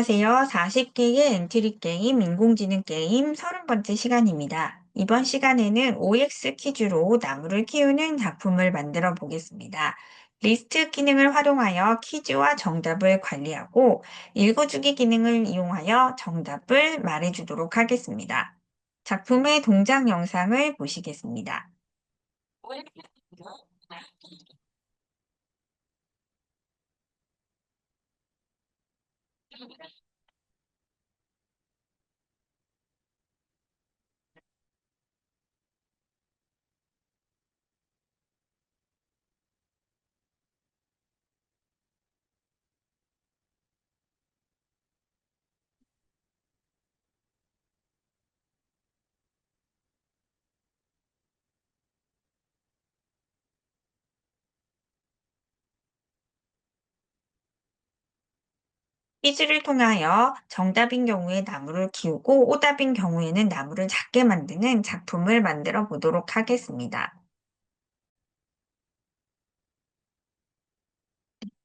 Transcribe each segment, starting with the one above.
안녕하세요. 40개의 엔트리 게임, 인공지능 게임 30번째 시간입니다. 이번 시간에는 OX 퀴즈로 나무를 키우는 작품을 만들어 보겠습니다. 리스트 기능을 활용하여 퀴즈와 정답을 관리하고 읽어주기 기능을 이용하여 정답을 말해주도록 하겠습니다. 작품의 동작 영상을 보시겠습니다. 퀴즈를 통하여 정답인 경우에 나무를 키우고 오답인 경우에는 나무를 작게 만드는 작품을 만들어 보도록 하겠습니다.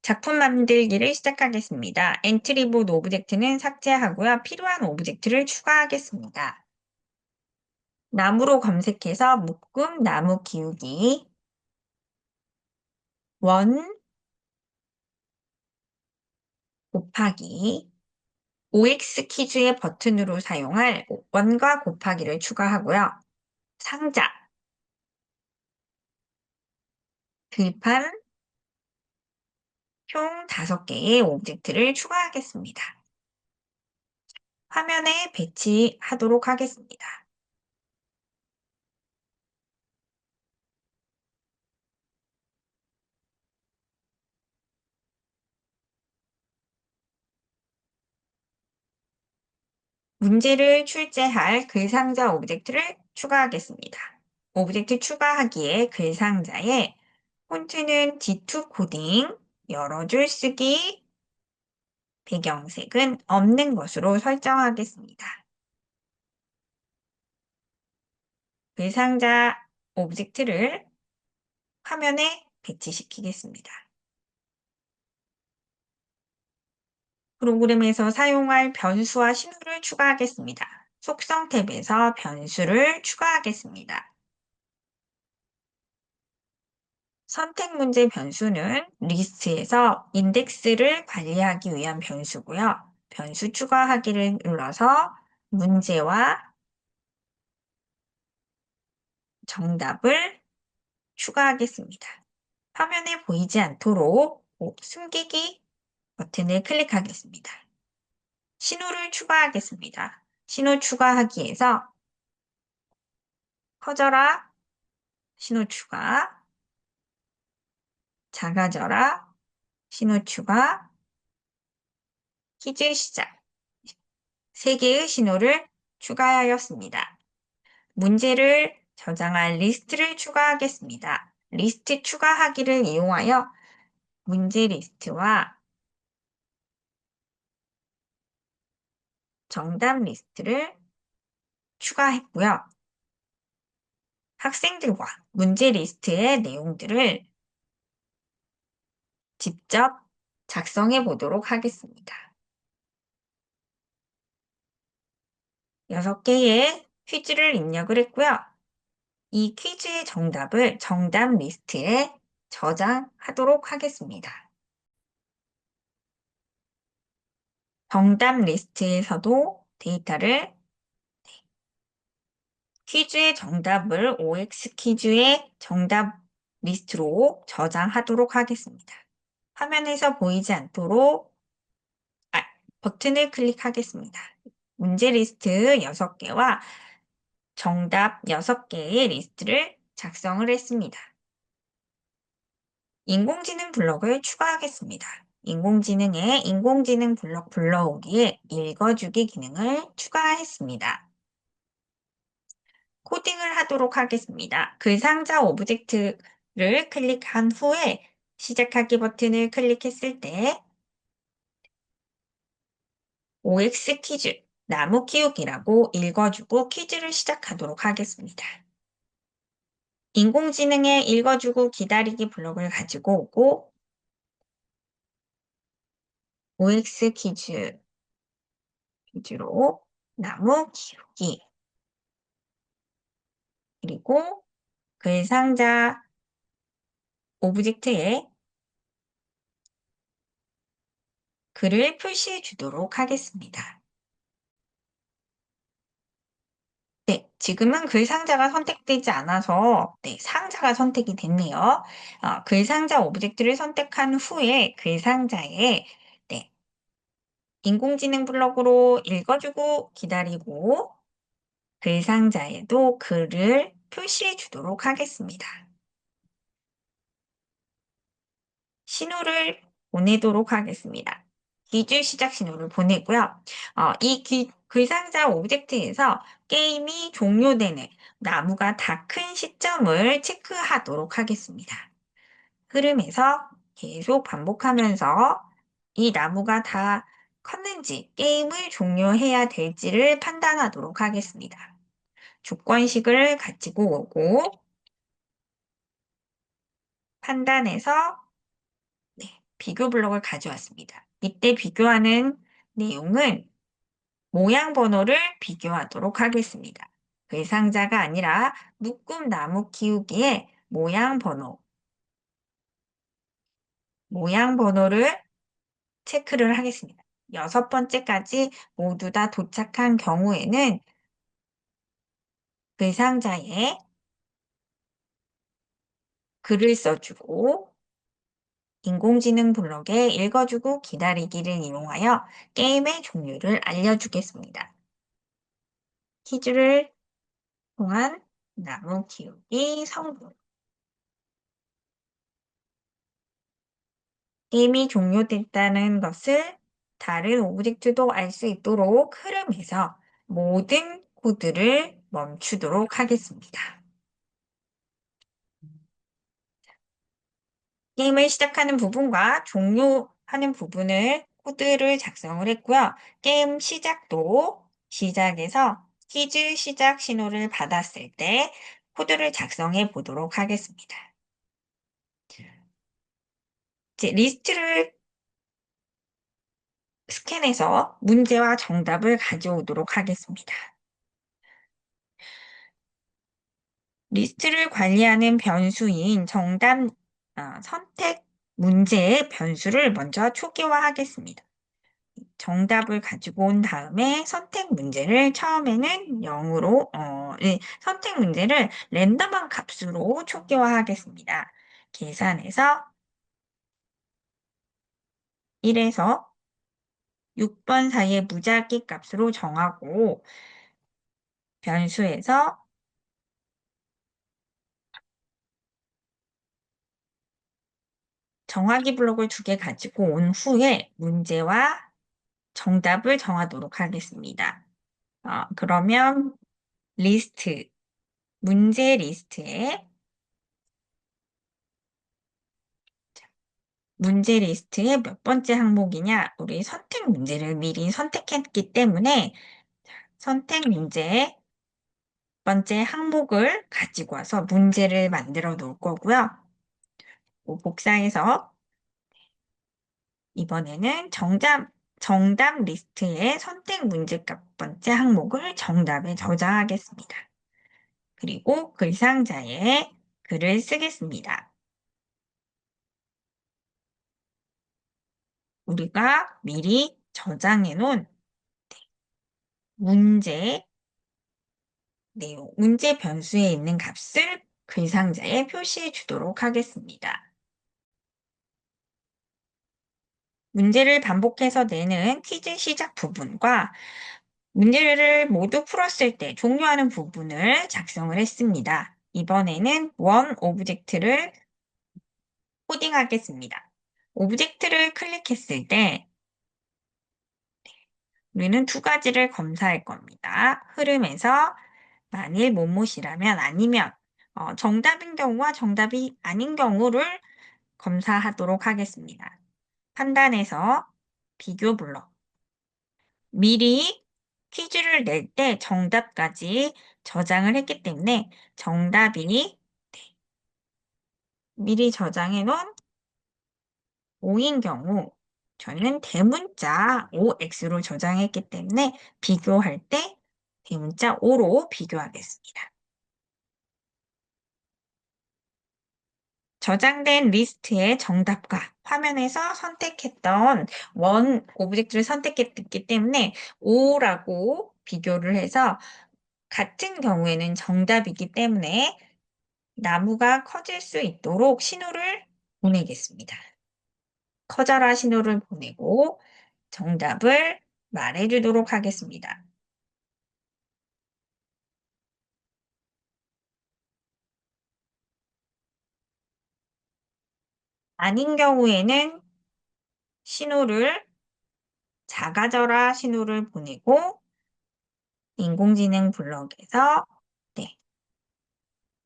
작품 만들기를 시작하겠습니다. 엔트리본 오브젝트는 삭제하고요. 필요한 오브젝트를 추가하겠습니다. 나무로 검색해서 묶음 나무 키우기, 원 곱하기, OX 퀴즈의 버튼으로 사용할 원과 곱하기를 추가하고요. 상자, 들판, 총 5개의 오브젝트를 추가하겠습니다. 화면에 배치하도록 하겠습니다. 문제를 출제할 글상자 오브젝트를 추가하겠습니다. 오브젝트 추가하기에 글상자에 폰트는 D2 코딩, 여러 줄 쓰기, 배경색은 없는 것으로 설정하겠습니다. 글상자 오브젝트를 화면에 배치시키겠습니다. 프로그램에서 사용할 변수와 신호를 추가하겠습니다. 속성 탭에서 변수를 추가하겠습니다. 선택 문제 변수는 리스트에서 인덱스를 관리하기 위한 변수고요. 변수 추가하기를 눌러서 문제와 정답을 추가하겠습니다. 화면에 보이지 않도록 숨기기 버튼을 클릭하겠습니다. 신호를 추가하겠습니다. 신호 추가하기에서 커져라, 신호 추가, 작아져라, 신호 추가, 퀴즈 시작. 3개의 신호를 추가하였습니다. 문제를 저장할 리스트를 추가하겠습니다. 리스트 추가하기를 이용하여 문제 리스트와 정답 리스트를 추가했고요. 학생들과 문제 리스트의 내용들을 직접 작성해 보도록 하겠습니다. 6개의 퀴즈를 입력을 했고요. 이 퀴즈의 정답을 정답 리스트에 저장하도록 하겠습니다. 정답 리스트에서도 데이터를 퀴즈의 정답을 OX 퀴즈의 정답 리스트로 저장하도록 하겠습니다. 화면에서 보이지 않도록 버튼을 클릭하겠습니다. 문제 리스트 6개와 정답 6개의 리스트를 작성을 했습니다. 인공지능 블록을 추가하겠습니다. 인공지능에 인공지능 블록 불러오기에 읽어주기 기능을 추가했습니다. 코딩을 하도록 하겠습니다. 글상자 오브젝트를 클릭한 후에 시작하기 버튼을 클릭했을 때 OX 퀴즈, 나무 키우기라고 읽어주고 퀴즈를 시작하도록 하겠습니다. 인공지능에 읽어주고 기다리기 블록을 가지고 오고 OX 퀴즈, 퀴즈로 나무 키우기, 그리고 글상자 오브젝트에 글을 표시해 주도록 하겠습니다. 네, 지금은 글상자가 선택되지 않아서 네, 상자가 선택이 됐네요. 글상자 오브젝트를 선택한 후에 글상자에 네, 인공지능 블록으로 읽어주고 기다리고 글상자에도 글을 표시해 주도록 하겠습니다. 신호를 보내도록 하겠습니다. 기주 시작 신호를 보내고요. 이 글상자 오브젝트에서 게임이 종료되는 나무가 다 큰 시점을 체크하도록 하겠습니다. 흐름에서 계속 반복하면서 이 나무가 다 컸는지 게임을 종료해야 될지를 판단하도록 하겠습니다. 조건식을 가지고 오고 판단해서 네, 비교 블록을 가져왔습니다. 이때 비교하는 내용은 모양 번호를 비교하도록 하겠습니다. 괴상자가 아니라 묶음 나무 키우기의 모양 번호를 체크를 하겠습니다. 6번째까지 모두 다 도착한 경우에는 괴상자에 글을 써주고 인공지능 블록에 읽어주고 기다리기를 이용하여 게임의 종류를 알려주겠습니다. 퀴즈를 통한 나무 키우기 성공. 게임이 종료됐다는 것을 다른 오브젝트도 알 수 있도록 흐름에서 모든 코드를 멈추도록 하겠습니다. 게임을 시작하는 부분과 종료하는 부분을 코드를 작성을 했고요. 게임 시작도 시작에서 퀴즈 시작 신호를 받았을 때 코드를 작성해 보도록 하겠습니다. 이제 리스트를 스캔해서 문제와 정답을 가져오도록 하겠습니다. 리스트를 관리하는 변수인 선택 문제의 변수를 먼저 초기화하겠습니다. 정답을 가지고 온 다음에 선택 문제를 처음에는 0으로, 선택 문제를 랜덤한 값으로 초기화하겠습니다. 계산해서 1에서 6번 사이의 무작위 값으로 정하고 변수에서 정하기 블록을 2개 가지고 온 후에 문제와 정답을 정하도록 하겠습니다. 그러면 문제 리스트에 몇 번째 항목이냐? 우리 선택 문제를 미리 선택했기 때문에 선택 문제의 번째 항목을 가지고 와서 문제를 만들어 놓을 거고요. 복사해서 이번에는 정답 리스트에 선택 문제 값 번째 항목을 정답에 저장하겠습니다. 그리고 글상자에 글을 쓰겠습니다. 우리가 미리 저장해 놓은 문제 내용, 문제 변수에 있는 값을 글상자에 표시해 주도록 하겠습니다. 문제를 반복해서 내는 퀴즈 시작 부분과 문제를 모두 풀었을 때 종료하는 부분을 작성을 했습니다. 이번에는 원 오브젝트를 코딩하겠습니다. 오브젝트를 클릭했을 때 우리는 2가지를 검사할 겁니다. 흐름에서 만일 뭐뭐이라면 아니면 정답인 경우와 정답이 아닌 경우를 검사하도록 하겠습니다. 판단해서 비교 블록. 미리 퀴즈를 낼 때 정답까지 저장을 했기 때문에 정답이 미리 저장해 놓은 O인 경우 저는 대문자 OX로 저장했기 때문에 비교할 때 대문자 O로 비교하겠습니다. 저장된 리스트의 정답과 화면에서 선택했던 원 오브젝트를 선택했기 때문에 O라고 비교를 해서 같은 경우에는 정답이기 때문에 나무가 커질 수 있도록 신호를 보내겠습니다. 커져라 신호를 보내고 정답을 말해주도록 하겠습니다. 아닌 경우에는 신호를 작아져라 신호를 보내고 인공지능 블럭에서 네,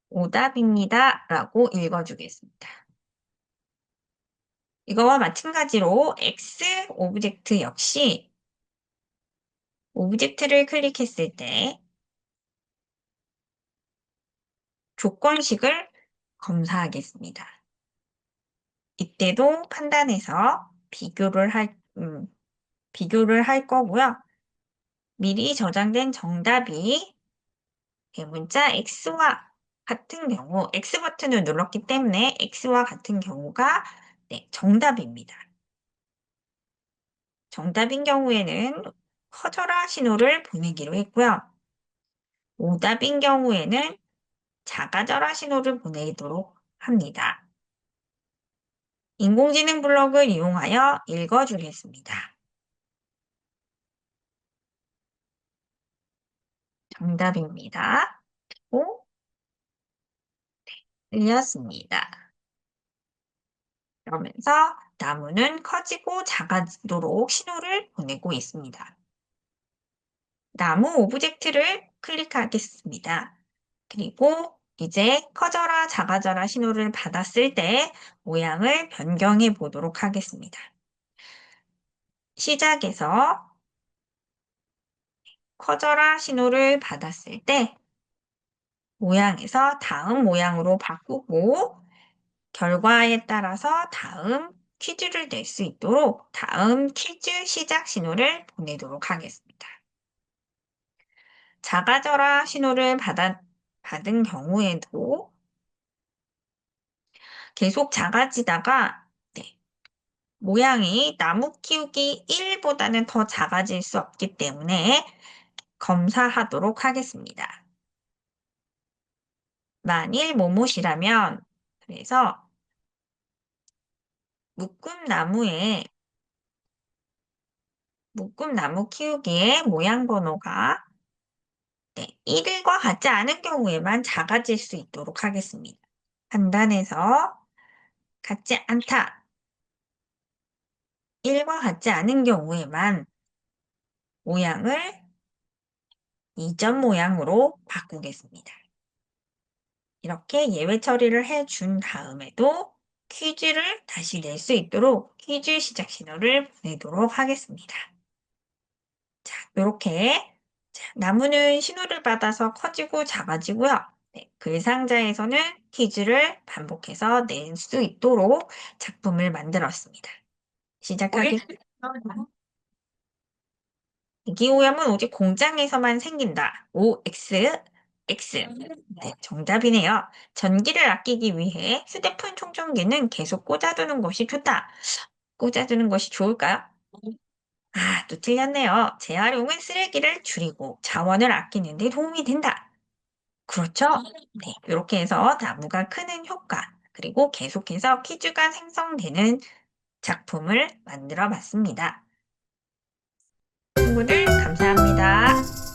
오답입니다 라고 읽어주겠습니다. 이거와 마찬가지로 X 오브젝트 역시 오브젝트를 클릭했을 때 조건식을 검사하겠습니다. 이때도 판단해서 비교를 할 거고요. 미리 저장된 정답이 대문자 X와 같은 경우, X 버튼을 눌렀기 때문에 X와 같은 경우가 네, 정답입니다. 정답인 경우에는 커져라 신호를 보내기로 했고요. 오답인 경우에는 작아져라 신호를 보내도록 합니다. 인공지능 블록을 이용하여 읽어주겠습니다. 정답입니다. 오, 틀렸습니다. 그러면서 나무는 커지고 작아지도록 신호를 보내고 있습니다. 나무 오브젝트를 클릭하겠습니다. 그리고 이제 커져라 작아져라 신호를 받았을 때 모양을 변경해 보도록 하겠습니다. 시작에서 커져라 신호를 받았을 때 모양에서 다음 모양으로 바꾸고 결과에 따라서 다음 퀴즈를 낼 수 있도록 다음 퀴즈 시작 신호를 보내도록 하겠습니다. 작아져라 신호를 받은 경우에도 계속 작아지다가 네, 모양이 나무 키우기 1보다는 더 작아질 수 없기 때문에 검사하도록 하겠습니다. 만일 모못이라면 그래서 묶음나무 키우기의 모양 번호가 네, 1과 같지 않은 경우에만 작아질 수 있도록 하겠습니다. 판단해서 같지 않다. 1과 같지 않은 경우에만 모양을 이전 모양으로 바꾸겠습니다. 이렇게 예외 처리를 해준 다음에도 퀴즈를 다시 낼 수 있도록 퀴즈 시작 신호를 보내도록 하겠습니다. 자, 이렇게 나무는 신호를 받아서 커지고 작아지고요. 네, 글 상자에서는 퀴즈를 반복해서 낼 수 있도록 작품을 만들었습니다. 시작하겠습니다. 기오염은 오직 공장에서만 생긴다. OX, X. 네, 정답이네요. 전기를 아끼기 위해 휴대폰 충전기는 계속 꽂아두는 것이 좋다. 꽂아두는 것이 좋을까요? 아, 또 틀렸네요. 재활용은 쓰레기를 줄이고 자원을 아끼는 데 도움이 된다. 그렇죠? 네, 이렇게 해서 나무가 크는 효과, 그리고 계속해서 퀴즈가 생성되는 작품을 만들어 봤습니다. 친구들, 감사합니다.